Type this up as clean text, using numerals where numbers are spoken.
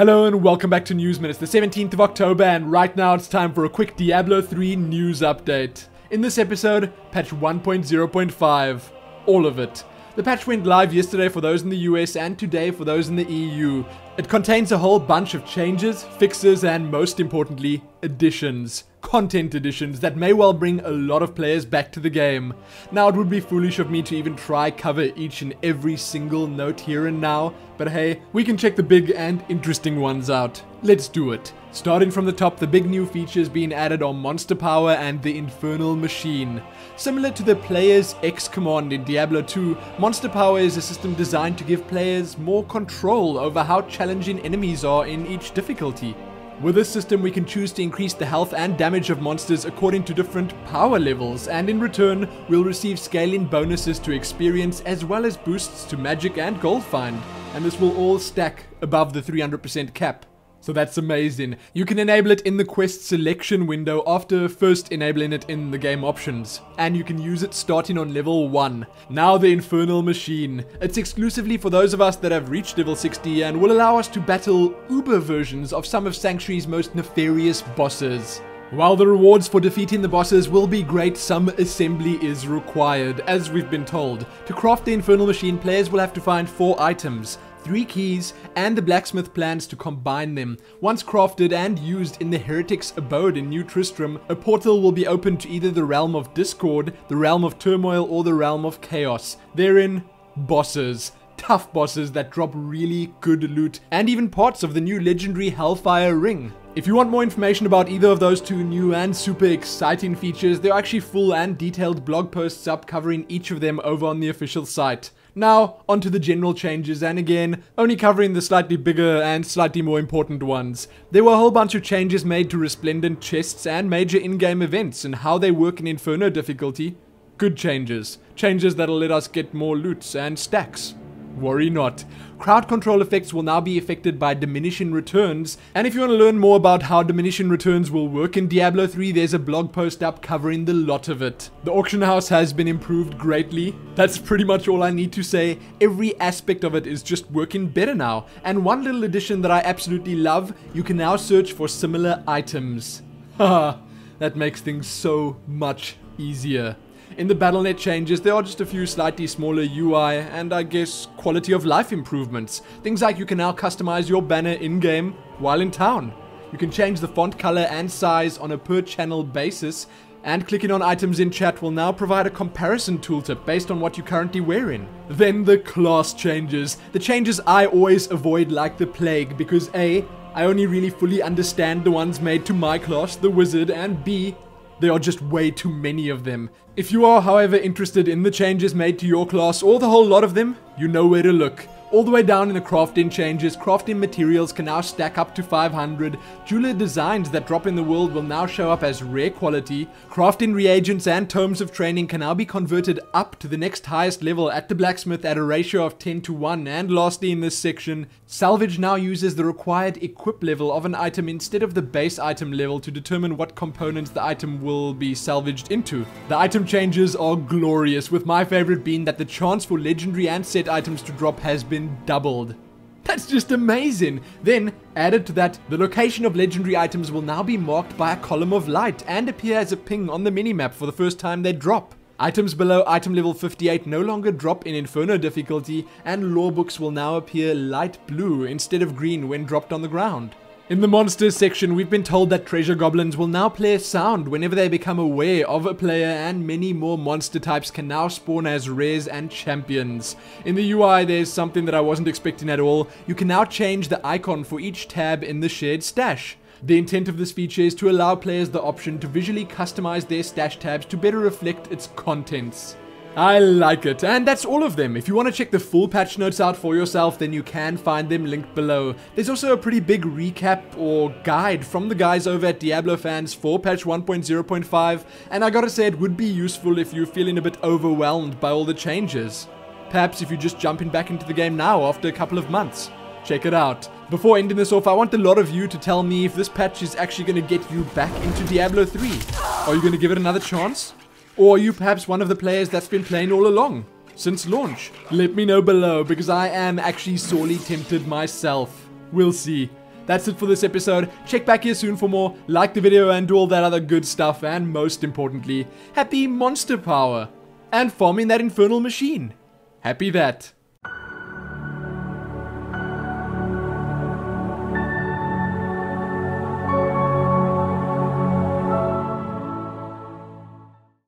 Hello and welcome back to Newsmin. It's the 17th of October and right now it's time for a quick Diablo 3 news update. In this episode, patch 1.0.5. All of it. The patch went live yesterday for those in the US and today for those in the EU. It contains a whole bunch of changes, fixes and most importantly, additions. Content additions that may well bring a lot of players back to the game. Now it would be foolish of me to even try cover each and every single note here and now, but hey, we can check the big and interesting ones out. Let's do it. Starting from the top, the big new features being added are Monster Power and the Infernal Machine. Similar to the Player's X command in Diablo 2, Monster Power is a system designed to give players more control over how challenging enemies are in each difficulty. With this system, we can choose to increase the health and damage of monsters according to different power levels, and in return, we'll receive scaling bonuses to experience as well as boosts to magic and gold find, and this will all stack above the 300% cap. So that's amazing. You can enable it in the quest selection window after first enabling it in the game options. And you can use it starting on level 1. Now the Infernal Machine. It's exclusively for those of us that have reached level 60 and will allow us to battle uber versions of some of Sanctuary's most nefarious bosses. While the rewards for defeating the bosses will be great, some assembly is required, as we've been told. To craft the Infernal Machine, players will have to find 4 items. 3 keys, and the blacksmith plans to combine them. Once crafted and used in the Heretic's Abode in New Tristram, a portal will be open to either the Realm of Discord, the Realm of Turmoil, or the Realm of Chaos. Therein, bosses. Tough bosses that drop really good loot, and even parts of the new legendary Hellfire Ring. If you want more information about either of those 2 new and super exciting features, there are actually full and detailed blog posts up covering each of them over on the official site. Now, onto the general changes, and again, only covering the slightly bigger and slightly more important ones. There were a whole bunch of changes made to Resplendent chests and major in-game events and how they work in Inferno difficulty. Good changes. Changes that'll let us get more loot and stacks. Worry not. Crowd control effects will now be affected by diminishing returns, and if you want to learn more about how diminishing returns will work in Diablo 3, there's a blog post up covering the lot of it. The auction house has been improved greatly. That's pretty much all I need to say. Every aspect of it is just working better now, and one little addition that I absolutely love, you can now search for similar items. Haha, that makes things so much easier. In the BattleNet changes, there are just a few slightly smaller UI and I guess quality of life improvements. Things like you can now customize your banner in-game while in town. You can change the font color and size on a per channel basis, and clicking on items in chat will now provide a comparison tooltip based on what you're currently wearing. Then the class changes. The changes I always avoid like the plague because A, I only really fully understand the ones made to my class, the wizard, and B, there are just way too many of them. If you are, however, interested in the changes made to your class, or the whole lot of them, you know where to look. All the way down in the crafting changes, crafting materials can now stack up to 500, jeweler designs that drop in the world will now show up as rare quality, crafting reagents and tomes of training can now be converted up to the next highest level at the blacksmith at a ratio of 10:1, and lastly in this section, salvage now uses the required equip level of an item instead of the base item level to determine what components the item will be salvaged into. The item changes are glorious, with my favorite being that the chance for legendary and set items to drop has been doubled. That's just amazing. Then, added to that, the location of legendary items will now be marked by a column of light and appear as a ping on the minimap for the first time they drop. Items below item level 58 no longer drop in Inferno difficulty, and lore books will now appear light blue instead of green when dropped on the ground. In the monsters section, we've been told that treasure goblins will now play a sound whenever they become aware of a player, and many more monster types can now spawn as rares and champions. In the UI, there's something that I wasn't expecting at all. You can now change the icon for each tab in the shared stash. The intent of this feature is to allow players the option to visually customize their stash tabs to better reflect its contents. I like it, and that's all of them. If you want to check the full patch notes out for yourself, then you can find them linked below. There's also a pretty big recap or guide from the guys over at Diablo Fans for patch 1.0.5, and I gotta say it would be useful if you're feeling a bit overwhelmed by all the changes. Perhaps if you're just jumping back into the game now after a couple of months. Check it out. Before ending this off, I want a lot of you to tell me if this patch is actually going to get you back into Diablo 3. Are you going to give it another chance? Or are you perhaps one of the players that's been playing all along? since launch? Let me know below, because I am actually sorely tempted myself. We'll see. That's it for this episode. Check back here soon for more. Like the video and do all that other good stuff. And most importantly, happy monster power. And farming that infernal machine. Happy that.